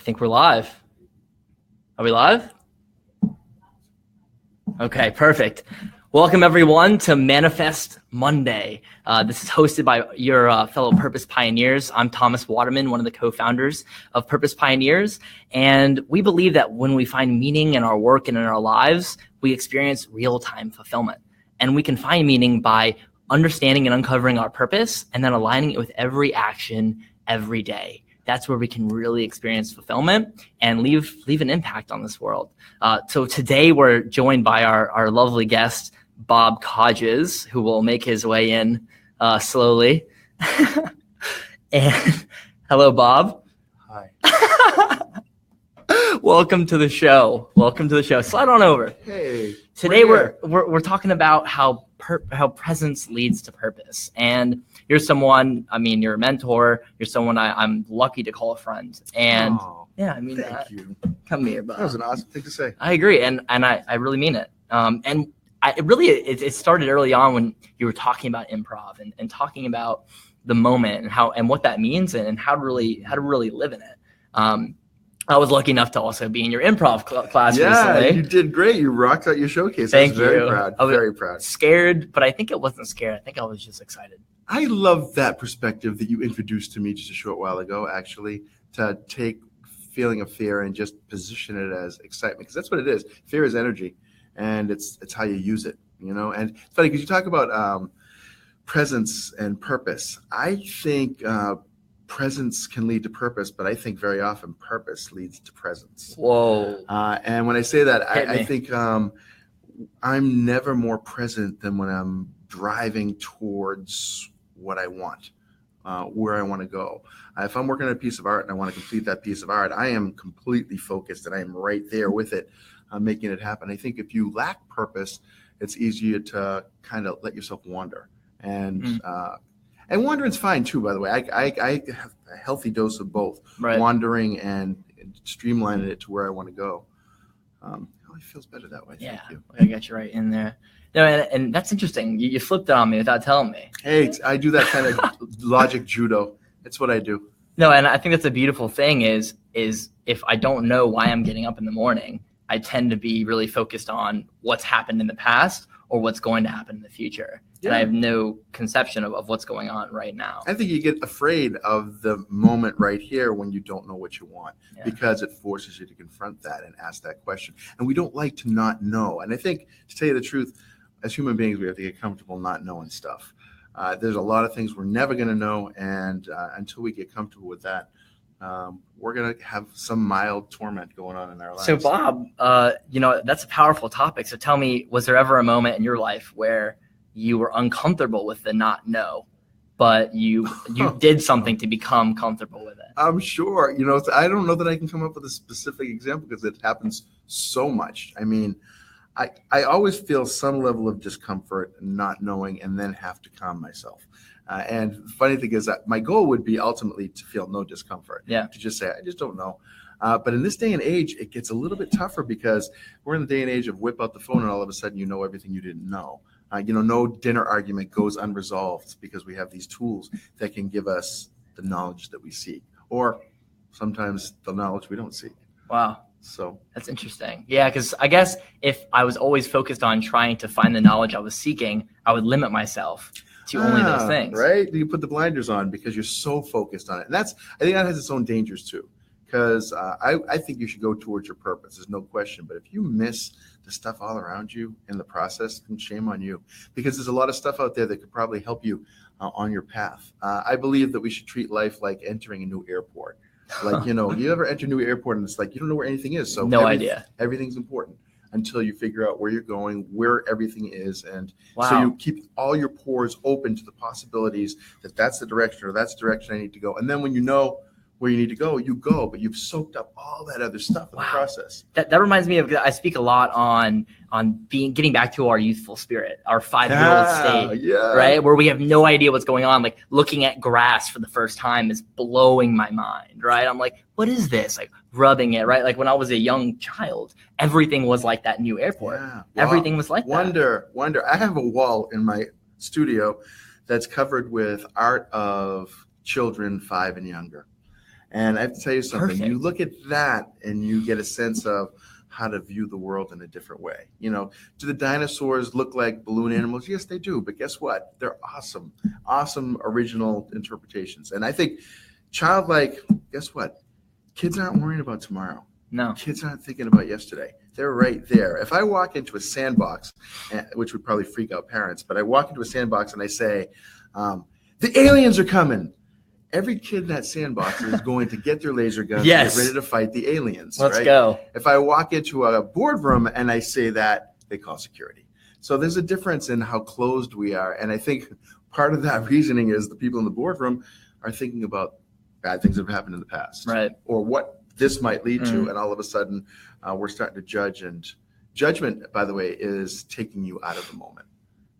think we're live. Are we live? Okay, perfect. Welcome everyone to Manifest Monday. This is hosted by your fellow Purpose Pioneers. I'm Thomas Waterman, one of the co-founders of Purpose Pioneers. And we believe that when we find meaning in our work and in our lives, we experience real-time fulfillment. And we can find meaning by understanding and uncovering our purpose and then aligning it with every action every day. That's where we can really experience fulfillment and leave an impact on this world. So today we're joined by our lovely guest, Bob Kodzis, who will make his way in slowly. And hello, Bob. Hi. Welcome to the show. Slide on over. Hey. Today we're talking about how presence leads to purpose. And you're someone, you're a mentor. You're someone I'm lucky to call a friend. And thank you. Come here, Bob. That was an awesome thing to say. I agree, and I really mean it. It started early on when you were talking about improv and talking about the moment and what that means and how to really live in it. I was lucky enough to also be in your improv class recently. Yeah, you did great. You rocked out your showcase. Thank I was very you. proud. I was very proud. Scared, but I think it wasn't scared. I think I was just excited. I love that perspective that you introduced to me just a short while ago, actually, to take feeling of fear and just position it as excitement, because that's what it is. Fear is energy, and it's how you use it, And it's funny because you talk about presence and purpose. I think presence can lead to purpose, but I think very often purpose leads to presence. Whoa. And when I say that, I think I'm never more present than when I'm driving towards what I want, where I want to go. If I'm working on a piece of art and I want to complete that piece of art, I am completely focused and I am right there with it, making it happen. I think if you lack purpose, it's easier to kind of let yourself wander. And wandering's fine too, by the way. I have a healthy dose of both, right. Wandering and streamlining it to where I want to go. It feels better that way. Yeah, Thank you. I got you right in there. No, and that's interesting. You flipped it on me without telling me. Hey, I do that kind of logic judo. It's what I do. No, and I think that's a beautiful thing is if I don't know why I'm getting up in the morning, I tend to be really focused on what's happened in the past or what's going to happen in the future. Yeah. And I have no conception of what's going on right now. I think you get afraid of the moment right here when you don't know what you want, because it forces you to confront that and ask that question. And we don't like to not know. And I think, to tell you the truth, as human beings, we have to get comfortable not knowing stuff. There's a lot of things we're never going to know. And until we get comfortable with that, we're going to have some mild torment going on in our lives. So Bob, that's a powerful topic. So tell me, was there ever a moment in your life where you were uncomfortable with the not know, but you did something to become comfortable with it? I'm sure. I don't know that I can come up with a specific example because it happens so much. I always feel some level of discomfort not knowing and then have to calm myself. And the funny thing is that my goal would be ultimately to feel no discomfort. Yeah. To just say, I just don't know. But in this day and age, it gets a little bit tougher because we're in the day and age of whip out the phone and all of a sudden you know everything you didn't know. No dinner argument goes unresolved because we have these tools that can give us the knowledge that we seek, or sometimes the knowledge we don't seek. Wow. So that's interesting. Yeah, because I guess if I was always focused on trying to find the knowledge I was seeking, I would limit myself to only those things. Right? You put the blinders on because you're so focused on it. And I think that has its own dangers too. Because I think you should go towards your purpose. There's no question. But if you miss the stuff all around you in the process, then shame on you. Because there's a lot of stuff out there that could probably help you on your path. I believe that we should treat life like entering a new airport. Like, you ever enter a new airport and it's like you don't know where anything is. So no idea. Everything's important until you figure out where you're going, where everything is. And wow. So you keep all your pores open to the possibilities that that's the direction or that's the direction I need to go. And then when you know where you need to go, you go, but you've soaked up all that other stuff in the process. That reminds me of, I speak a lot on getting back to our youthful spirit, our 5-year-old state, right? Where we have no idea what's going on. Like looking at grass for the first time is blowing my mind, right? I'm like, what is this? Like rubbing it, right? Like when I was a young child, everything was like that new airport. Yeah. Wow. Everything was like that. Wonder. I have a wall in my studio that's covered with art of children 5 and younger. And I have to tell you something, Perfect. You look at that and you get a sense of how to view the world in a different way. Do the dinosaurs look like balloon animals? Yes, they do. But guess what? They're awesome original interpretations. And I think childlike, guess what? Kids aren't worrying about tomorrow. No. Kids aren't thinking about yesterday. They're right there. If I walk into a sandbox, which would probably freak out parents, but I walk into a sandbox and I say, the aliens are coming. Every kid in that sandbox is going to get their laser guns and get ready to fight the aliens. Let's right? go. If I walk into a boardroom and I say that, they call security. So there's a difference in how closed we are. And I think part of that reasoning is the people in the boardroom are thinking about bad things that have happened in the past. Right. Or what this might lead to. And all of a sudden, we're starting to judge. And judgment, by the way, is taking you out of the moment.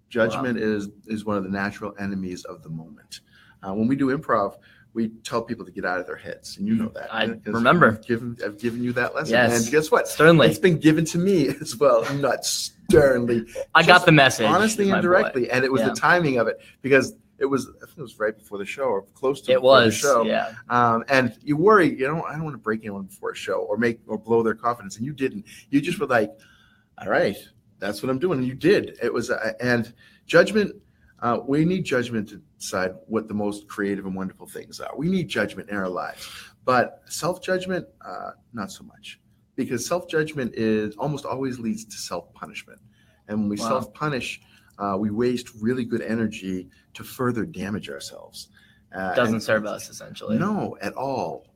Judgment is one of the natural enemies of the moment. When we do improv, we tell people to get out of their heads, and you know that. I remember. I've given you that lesson. Yes. And guess what? Sternly. It's been given to me as well, not sternly. I got the message. Honestly and directly. And it was the timing of it, because I think it was right before the show or close to the show. Yeah. And you worry, I don't want to break anyone before a show or blow their confidence. And you didn't. You just were like, all right, that's what I'm doing. And you did. It was, and judgment. We need judgment to decide what the most creative and wonderful things are. We need judgment in our lives, but self-judgment, not so much, because self-judgment is almost always leads to self-punishment. And when we self-punish, we waste really good energy to further damage ourselves. Doesn't serve us, essentially. No, at all.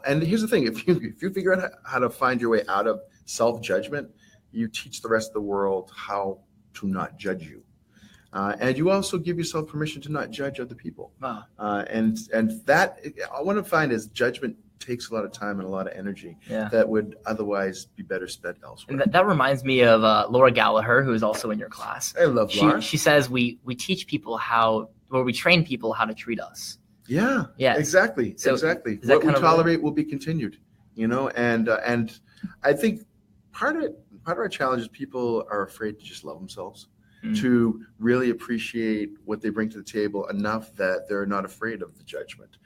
And here's the thing: if you figure out how to find your way out of self-judgment, you teach the rest of the world how to not judge you. And you also give yourself permission to not judge other people. Wow. And that I want to find is judgment takes a lot of time and a lot of energy that would otherwise be better spent elsewhere. And that reminds me of Laura Gallagher, who is also in your class. I love Laura. She says we teach people we train people how to treat us. Yeah. Exactly. So exactly. What we tolerate will be continued. And I think part of our challenge is people are afraid to just love themselves. To really appreciate what they bring to the table enough that they're not afraid of the judgment.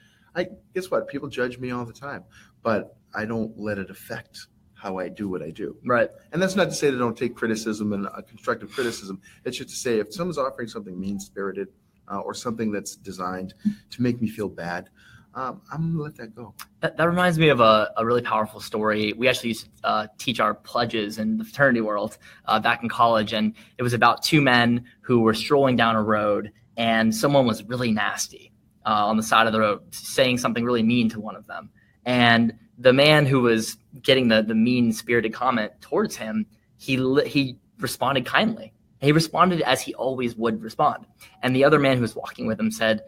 Guess what? People judge me all the time, but I don't let it affect how I do what I do. Right. And that's not to say they don't take criticism and constructive criticism. It's just to say if someone's offering something mean-spirited or something that's designed to make me feel bad, I'm going to let that go. That reminds me of a really powerful story. We actually used to teach our pledges in the fraternity world back in college. And it was about two men who were strolling down a road, and someone was really nasty on the side of the road, saying something really mean to one of them. And the man who was getting the mean-spirited comment towards him, he responded kindly. He responded as he always would respond. And the other man who was walking with him said,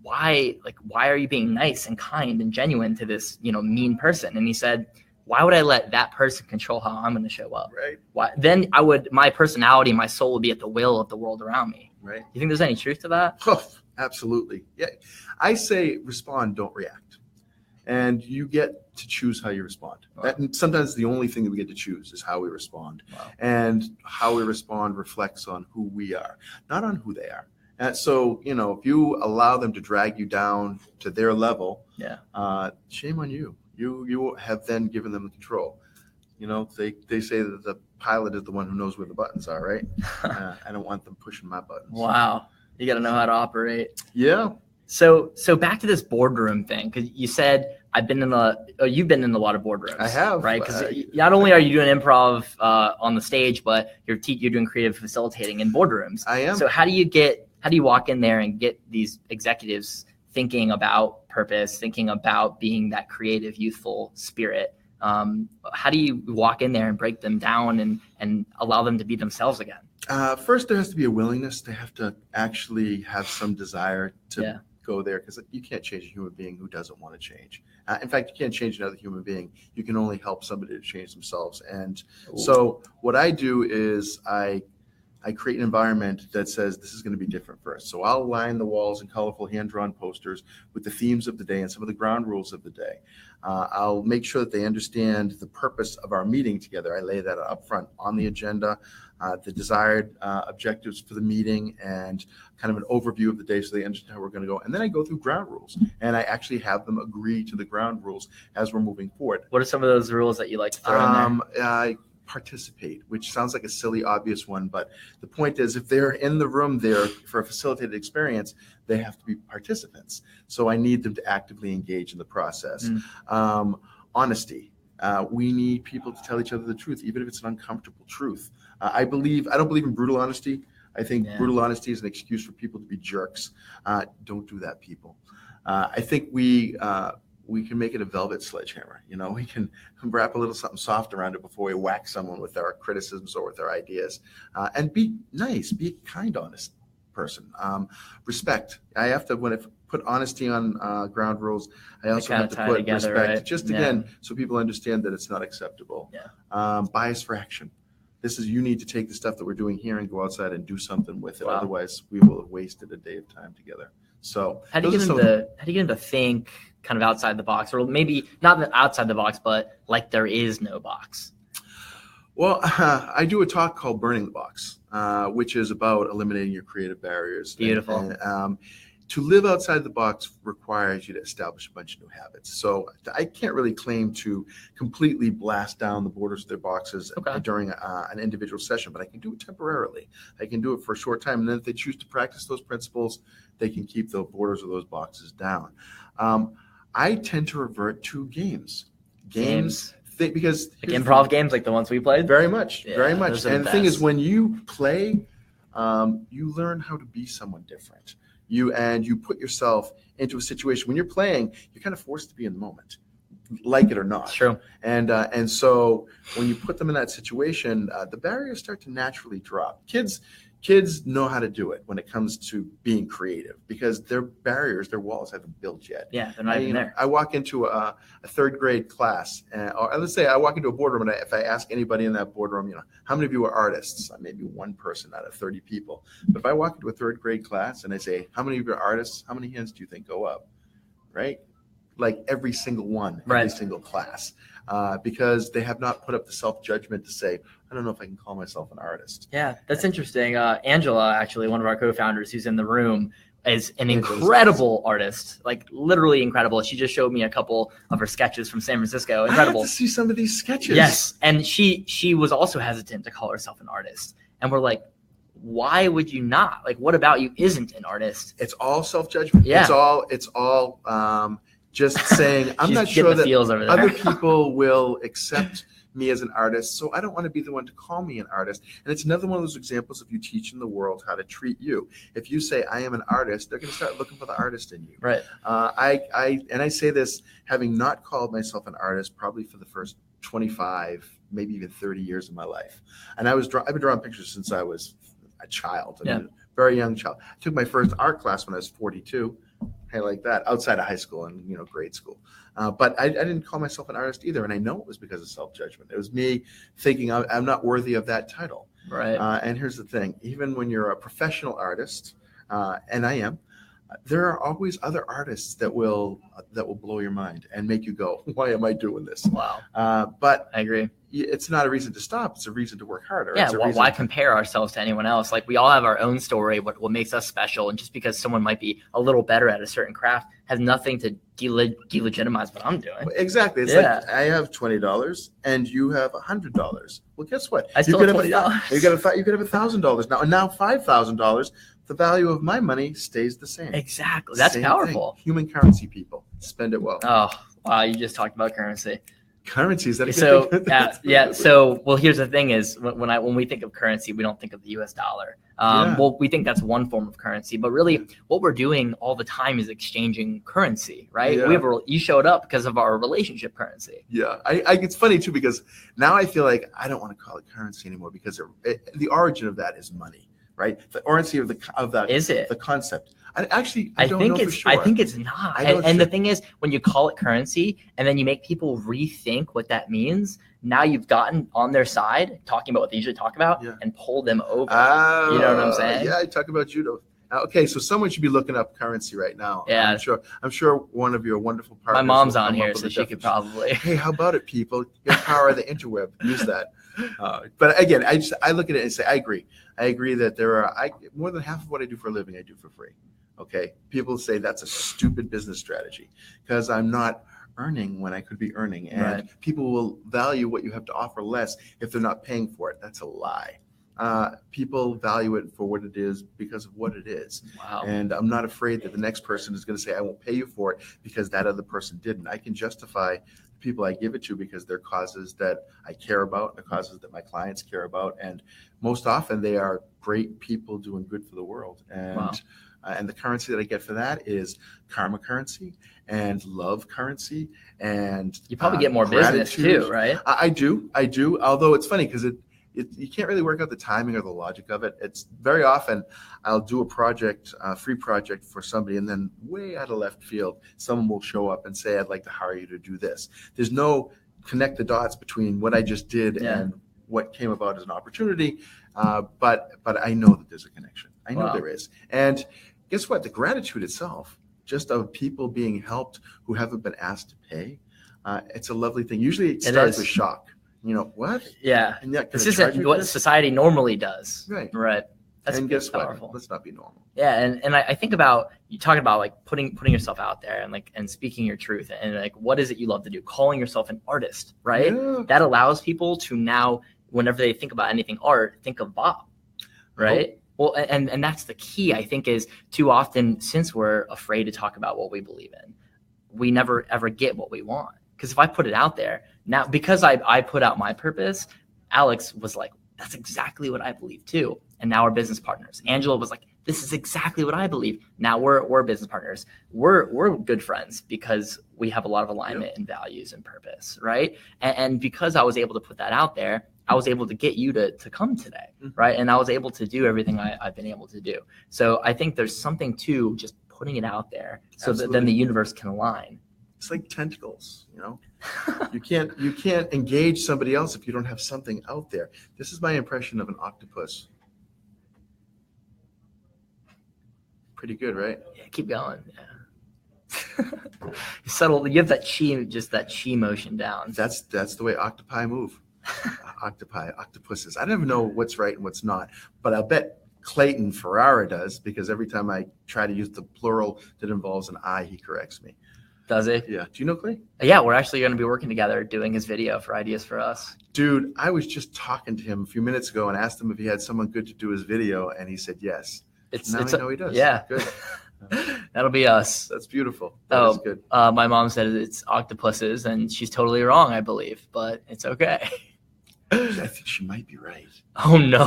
why are you being nice and kind and genuine to this, mean person? And he said, why would I let that person control how I'm going to show up? Right. Why? Then my personality, my soul would be at the will of the world around me. Right. You think there's any truth to that? Oh, absolutely. Yeah. I say respond, don't react. And you get to choose how you respond. Wow. Sometimes the only thing that we get to choose is how we respond. Wow. And how we respond reflects on who we are, not on who they are. And so, if you allow them to drag you down to their level, shame on you. You have then given them the control. They say that the pilot is the one who knows where the buttons are, right? I don't want them pushing my buttons. Wow. You got to know how to operate. Yeah. So back to this boardroom thing, because you said you've been in a lot of boardrooms. I have. Right? Because not only are you doing improv on the stage, but you're doing creative facilitating in boardrooms. I am. So how do you walk in there and get these executives thinking about purpose, thinking about being that creative, youthful spirit? How do you walk in there and break them down and allow them to be themselves again? First, there has to be a willingness. They have to actually have some desire to go there, because you can't change a human being who doesn't want to change. In fact, you can't change another human being. You can only help somebody to change themselves. And so what I do is I I create an environment that says this is going to be different first. So I'll line the walls in colorful hand-drawn posters with the themes of the day and some of the ground rules of the day. I'll make sure that they understand the purpose of our meeting together. I lay that up front on the agenda, the desired objectives for the meeting, and kind of an overview of the day so they understand how we're going to go. And then I go through ground rules, and I actually have them agree to the ground rules as we're moving forward. What are some of those rules that you like to throw in there? Participate, which sounds like a silly, obvious one, but the point is, if they're in the room there for a facilitated experience, they have to be participants. So I need them to actively engage in the process. Honesty. We need people to tell each other the truth, even if it's an uncomfortable truth. I don't believe in brutal honesty. I think brutal honesty is an excuse for people to be jerks. Don't do that, people. I think we can make it a velvet sledgehammer. We can wrap a little something soft around it before we whack someone with our criticisms or with our ideas. And be nice, be a kind, honest person. Respect. I have to, when I put honesty on ground rules, I also have to put together, respect, right? just again, so people understand that it's not acceptable. Bias for action. You need to take the stuff that we're doing here and go outside and do something with it. Wow. Otherwise, we will have wasted a day of time together. So how do you get them to think kind of outside the box, or maybe not outside the box, but like there is no box? Well, I do a talk called Burning the Box, which is about eliminating your creative barriers. Beautiful. And, to live outside the box requires you to establish a bunch of new habits. So I can't really claim to completely blast down the borders of their boxes during an individual session, but I can do it temporarily. I can do it for a short time. And then if they choose to practice those principles, they can keep the borders of those boxes down. I tend to revert to games. Because like improv games, like the ones we played. Very much. And the thing is, when you play, you learn how to be someone different. You put yourself into a situation. When you're playing, you're kind of forced to be in the moment, like it or not. True. And so when you put them in that situation, the barriers start to naturally drop. Kids know how to do it when it comes to being creative, because their barriers, their walls haven't built yet. Yeah, they're not even there. I walk into a third grade class, or let's say I walk into a boardroom, and if I ask anybody in that boardroom, how many of you are artists? Maybe one person out of 30 people. But if I walk into a third grade class and I say, how many of you are artists? How many hands do you think go up? Right? Like every single one, every single class. Because they have not put up the self-judgment to say, I don't know if I can call myself an artist. Yeah, that's interesting. Angela, actually, one of our co-founders who's in the room, is an incredible artist, like literally incredible. She just showed me a couple of her sketches from San Francisco. Incredible. I have to see some of these sketches. Yes, and she was also hesitant to call herself an artist. And we're like, why would you not? Like, what about you isn't an artist? It's all self-judgment. Yeah. It's all just saying, I'm not sure that other people will accept me as an artist, so I don't want to be the one to call me an artist. And it's another one of those examples of you teaching the world how to treat you. If you say I am an artist, they're going to start looking for the artist in you. Right. I say this having not called myself an artist probably for the first 25, maybe even 30 years of my life. And I've been drawing pictures since I was a child. I mean, a very young child. I took my first art class when I was 42. Hey, like that, outside of high school and grade school. But I didn't call myself an artist either, and I know it was because of self-judgment. It was me thinking I'm not worthy of that title. Right. And here's the thing: even when you're a professional artist, and I am, there are always other artists that will blow your mind and make you go, "Why am I doing this?" Wow. But I agree. It's not a reason to stop. It's a reason to work harder. Yeah, why compare ourselves to anyone else? Like, we all have our own story, what makes us special. And just because someone might be a little better at a certain craft has nothing to delegitimize what I'm doing. Exactly. It's like, I have $20 and you have $100. Well, guess what? I still have $20. You could have $1,000 now. And now $5,000, the value of my money stays the same. Exactly. That's same powerful. Thing. Human currency, people. Spend it well. Oh, wow. You just talked about currency. Currency, is that a good thing? Yeah. So, well, here's the thing is when we think of currency, we don't think of the US dollar. Well, we think that's one form of currency, but really what we're doing all the time is exchanging currency, right? Yeah. You showed up because of our relationship currency. Yeah. It's funny too, because now I feel like I don't want to call it currency anymore because the origin of that is money. right? The urgency of that is it the concept. I don't know for sure. I think it's not. And the thing is, when you call it currency and then you make people rethink what that means, now you've gotten on their side, talking about what they usually talk about, and pull them over. You know what I'm saying? Yeah, I talk about judo. Okay, so someone should be looking up currency right now. Yeah, I'm sure one of your wonderful partners. My mom's on here, so she could probably. Hey, how about it, people? Your power of the interweb. Use that. But again, I look at it and say, I agree. I agree that there are more than half of what I do for a living, I do for free. Okay, people say that's a stupid business strategy because I'm not earning when I could be earning, and people will value what you have to offer less if they're not paying for it. That's a lie. People value it for what it is because of what it is. Wow. And I'm not afraid that the next person is going to say, I won't pay you for it because that other person didn't. I can justify the people I give it to because they're causes that I care about, the causes that my clients care about. And most often they are great people doing good for the world. And the currency that I get for that is karma currency and love currency. And you probably get more business too, right? I do. Although it's funny because you can't really work out the timing or the logic of it. It's very often I'll do a project, a free project for somebody, and then way out of left field, someone will show up and say, I'd like to hire you to do this. There's no connect the dots between what I just did and what came about as an opportunity. But I know that there's a connection. I know there is. And guess what? The gratitude itself, just of people being helped who haven't been asked to pay, it's a lovely thing. Usually it starts with shock. You know, what? Yeah. And this isn't what society normally does. Right. That's guess powerful. What? Let's not be normal. Yeah. And I think about, you talking about like putting yourself out there and speaking your truth and like, what is it you love to do? Calling yourself an artist, right? Yeah. That allows people to now, whenever they think about anything art, think of Bob, right? Well, and that's the key, I think, is too often, since we're afraid to talk about what we believe in, we never ever get what we want. Because if I put it out there now, because I put out my purpose, Alex was like, that's exactly what I believe too. And now we're business partners. Angela was like, this is exactly what I believe. Now we're business partners. We're good friends because we have a lot of alignment in values and purpose, right? And because I was able to put that out there, I was able to get you to come today, right? And I was able to do everything I've been able to do. So I think there's something to just putting it out there so that then the universe can align. It's like tentacles, you know. You can't engage somebody else if you don't have something out there. This is my impression of an octopus. Pretty good, right? Yeah, keep going. Yeah. Subtle. You have that chi motion down. That's the way octopi move. Octopuses. I don't even know what's right and what's not, but I'll bet Clayton Ferrara does, because every time I try to use the plural that involves an I, he corrects me. Does he? Yeah. Do you know Clay? Yeah, we're actually going to be working together doing his video for Ideas for Us. Dude, I was just talking to him a few minutes ago and asked him if he had someone good to do his video, and he said yes. I know he does. Yeah. Good. That'll be us. That's beautiful. That is good. My mom said it's octopuses, and she's totally wrong, I believe, but it's okay. I think she might be right. Oh, no.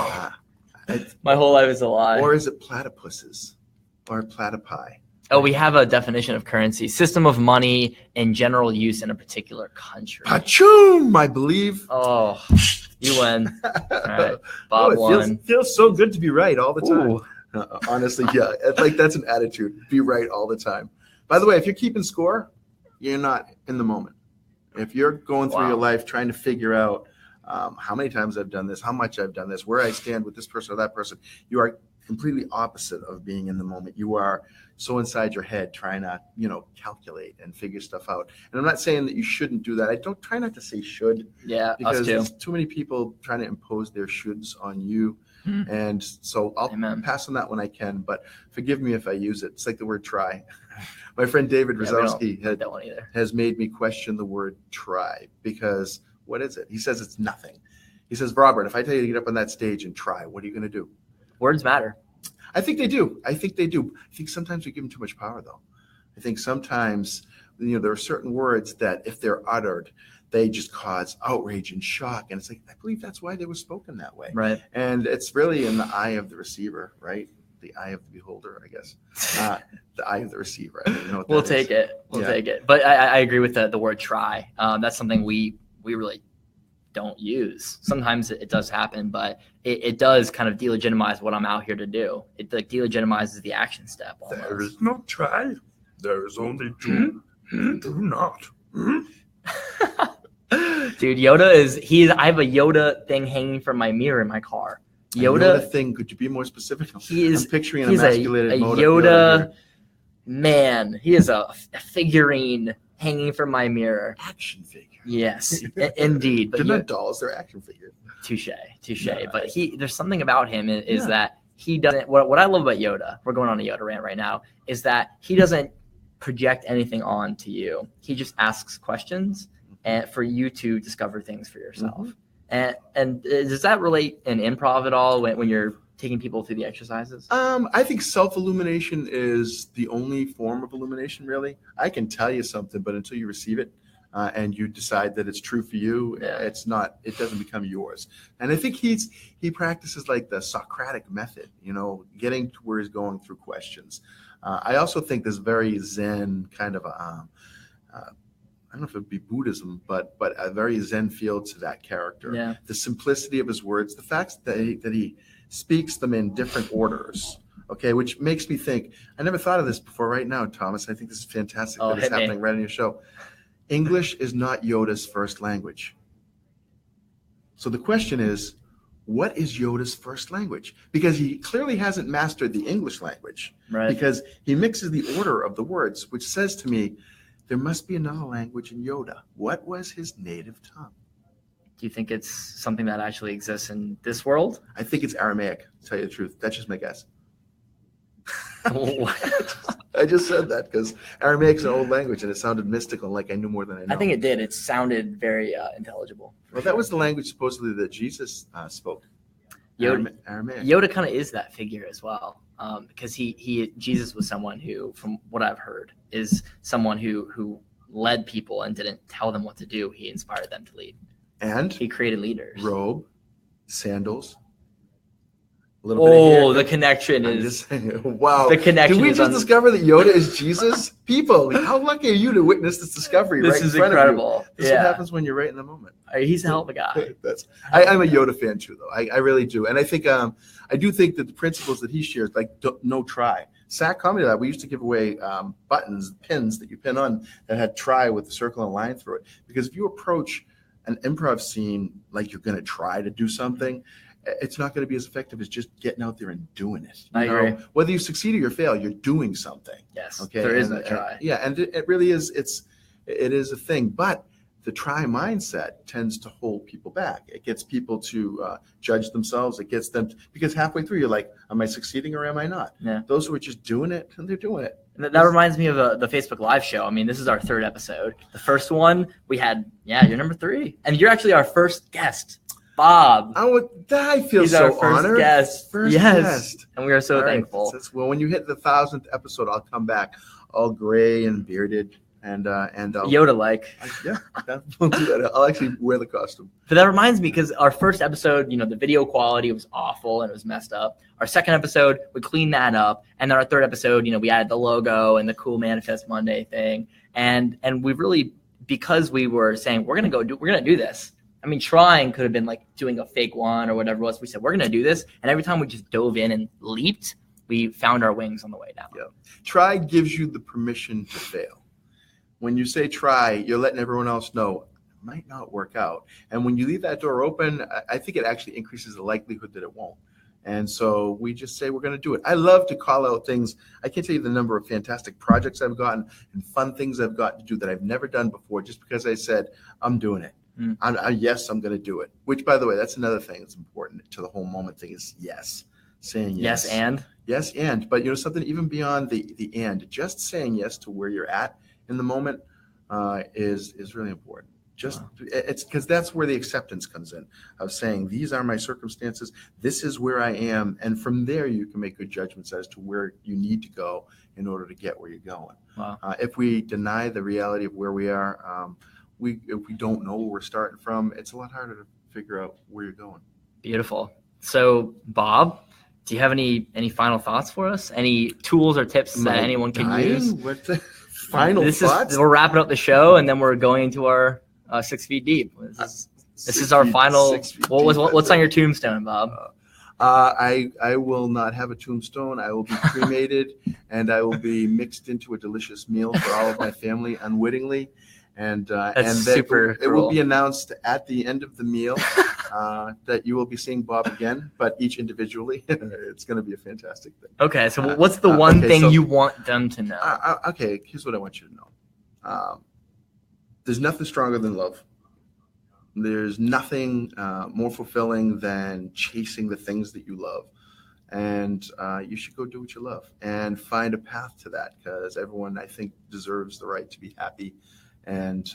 My whole life is a lie. Or is it platypuses or platypi? Oh, we have a definition of currency: system of money in general use in a particular country. Pachoom, I believe. Oh, you win. All right, Bob won. Feels so good to be right all the time. Honestly, yeah. Like, that's an attitude. Be right all the time. By the way, if you're keeping score, you're not in the moment. If you're going through your life trying to figure out how many times I've done this, how much I've done this, where I stand with this person or that person, you are completely opposite of being in the moment. You are so inside your head trying to, calculate and figure stuff out. And I'm not saying that you shouldn't do that. I don't try not to say should. Yeah, because there's too many people trying to impose their shoulds on you. And so I'll pass on that when I can, but forgive me if I use it. It's like the word try. My friend David Rosowski has made me question the word try, because what is it? He says it's nothing. He says, Robert, if I tell you to get up on that stage and try, what are you going to do? Words matter. I think they do. I think sometimes we give them too much power, though. I think sometimes, there are certain words that if they're uttered, they just cause outrage and shock. And it's like, I believe that's why they were spoken that way. Right. And it's really in the eye of the receiver, right? The eye of the beholder, I guess. The eye of the receiver. I don't know what We'll take it. We'll take it. But I agree with the word try. That's something we really don't use. Sometimes it does happen, but it does kind of delegitimize what I'm out here to do. It like delegitimizes the action step. Almost. There is no try. There is only do. Do not. Dude, Yoda I have a Yoda thing hanging from my mirror in my car. Yoda thing. Could you be more specific? I'm picturing an emasculated a Yoda man. He is a figurine hanging from my mirror. Action figure. Yes, indeed. But they're not dolls; they're action figures. Touche. Yeah. But there's something about him is that he doesn't. What I love about Yoda, we're going on a Yoda rant right now, is that he doesn't project anything on to you. He just asks questions, and for you to discover things for yourself. Mm-hmm. And does that relate in improv at all when you're taking people through the exercises? I think self-illumination is the only form of illumination, really. I can tell you something, but until you receive it and you decide that it's true for you, it doesn't become yours. And I think he practices like the Socratic method, getting to where he's going through questions. I also think this very Zen kind of I don't know if it'd be Buddhism, but a very Zen feel to that character. Yeah. The simplicity of his words, the fact that he speaks them in different orders, okay, which makes me think, I never thought of this before right now, Thomas. I think this is fantastic that it's happening right on your show. English is not Yoda's first language. So the question is, what is Yoda's first language? Because he clearly hasn't mastered the English language. Right. Because he mixes the order of the words, which says to me, there must be another language in Yoda. What was his native tongue? Do you think it's something that actually exists in this world? I think it's Aramaic, to tell you the truth. That's just my guess. I just said that because Aramaic's an old language and it sounded mystical, like I knew more than I know. I think it did. It sounded very intelligible. Well, that was the language supposedly that Jesus spoke. Aramaic. Yoda kind of is that figure as well, because Jesus was someone who, from what I've heard, is someone who led people and didn't tell them what to do. He inspired them to lead. And he created leaders. Robe, sandals. A little bit of hair. The connection is wow. The connection. Did we just discover that Yoda is Jesus? People, how lucky are you to witness this discovery? This is incredible. This is what happens when you're right in the moment. He's a hell of a guy. I'm a Yoda fan too, though. I really do, and I think I do think that the principles that he shares, like no try. SAC Comedy Lab, we used to give away pins that you pin on that had try with the circle and line through it. Because if you approach an improv scene like you're going to try to do something, it's not going to be as effective as just getting out there and doing it. I agree. Whether you succeed or you fail, you're doing something. Yes. Okay. There is that try. And it really is. It is a thing, but the try mindset tends to hold people back. It gets people to judge themselves. It gets them because halfway through you're like, am I succeeding or am I not? Yeah. Those who are just doing it, and they're doing it. And that reminds me of the Facebook Live show. I mean, this is our third episode. The first one we had, you're number 3, and you're actually our first guest. Bob. I feel He's so our first honored. Guest. First guest. And we are so thankful. Well, when you hit the 1,000th episode, I'll come back all gray and bearded and Yoda-like. We'll do that. I'll actually wear the costume. But that reminds me, because our first episode, the video quality was awful and it was messed up. Our second episode, we cleaned that up, and then our third episode, we added the logo and the cool Manifest Monday thing, and we really, because we were saying we're gonna do this. I mean, trying could have been like doing a fake one or whatever it was. We said, we're going to do this. And every time we just dove in and leaped, we found our wings on the way down. Yeah. Try gives you the permission to fail. When you say try, you're letting everyone else know it might not work out. And when you leave that door open, I think it actually increases the likelihood that it won't. And so we just say we're going to do it. I love to call out things. I can't tell you the number of fantastic projects I've gotten and fun things I've gotten to do that I've never done before just because I said, I'm doing it. Yes, I'm going to do it. Which, by the way, that's another thing that's important to the whole moment thing is yes. Saying yes. Yes, and. But, something even beyond the and. Just saying yes to where you're at in the moment is really important. It's because that's where the acceptance comes in of saying, these are my circumstances. This is where I am. And from there, you can make good judgments as to where you need to go in order to get where you're going. Wow. If we deny the reality of where we are, if we don't know where we're starting from, it's a lot harder to figure out where you're going. Beautiful. So, Bob, do you have any final thoughts for us? Any tools or tips that anyone can use? What the final thoughts? We're wrapping up the show, and then we're going into our 6 feet deep. This is our final. What's on your tombstone, Bob? I will not have a tombstone. I will be cremated, and I will be mixed into a delicious meal for all of my family unwittingly. And super it will be announced at the end of the meal that you will be seeing Bob again, but each individually. It's going to be a fantastic thing. Okay, so what's the one thing you want them to know? Okay, here's what I want you to know. There's nothing stronger than love. There's nothing more fulfilling than chasing the things that you love. And you should go do what you love and find a path to that, because everyone, I think, deserves the right to be happy. And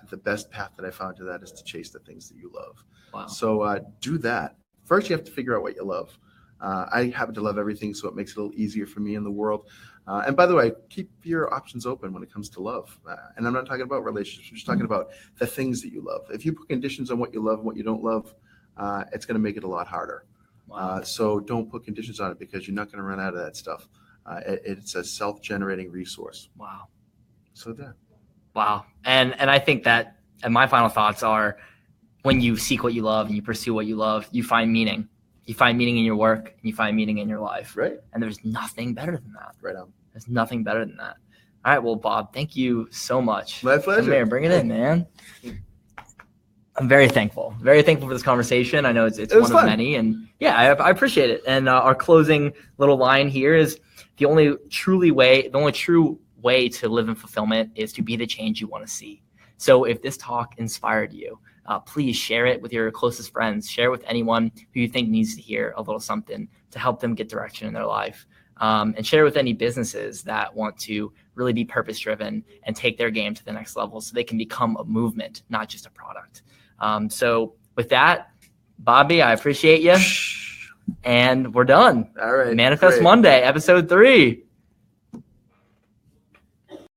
the best path that I found to that is to chase the things that you love. Wow. So do that. First, you have to figure out what you love. I happen to love everything, so it makes it a little easier for me in the world. And by the way, keep your options open when it comes to love. And I'm not talking about relationships. I'm just talking about the things that you love. If you put conditions on what you love and what you don't love, it's going to make it a lot harder. Wow. So don't put conditions on it, because you're not going to run out of that stuff. It's a self-generating resource. Wow. So there. Wow. And I think that, and my final thoughts are, when you seek what you love and you pursue what you love, you find meaning. You find meaning in your work, and you find meaning in your life. Right. And there's nothing better than that. Right on. There's nothing better than that. All right. Well, Bob, thank you so much. My pleasure. Come here, bring it in, man. I'm very thankful for this conversation. I know it's one of many, and yeah, I appreciate it. And our closing little line here is the only true way to live in fulfillment is to be the change you want to see. So if this talk inspired you, please share it with your closest friends. Share it with anyone who you think needs to hear a little something to help them get direction in their life. And share it with any businesses that want to really be purpose-driven and take their game to the next level, so they can become a movement, not just a product. So with that, Bobby, I appreciate you. And we're done. All right. Manifest great. Monday, episode 3.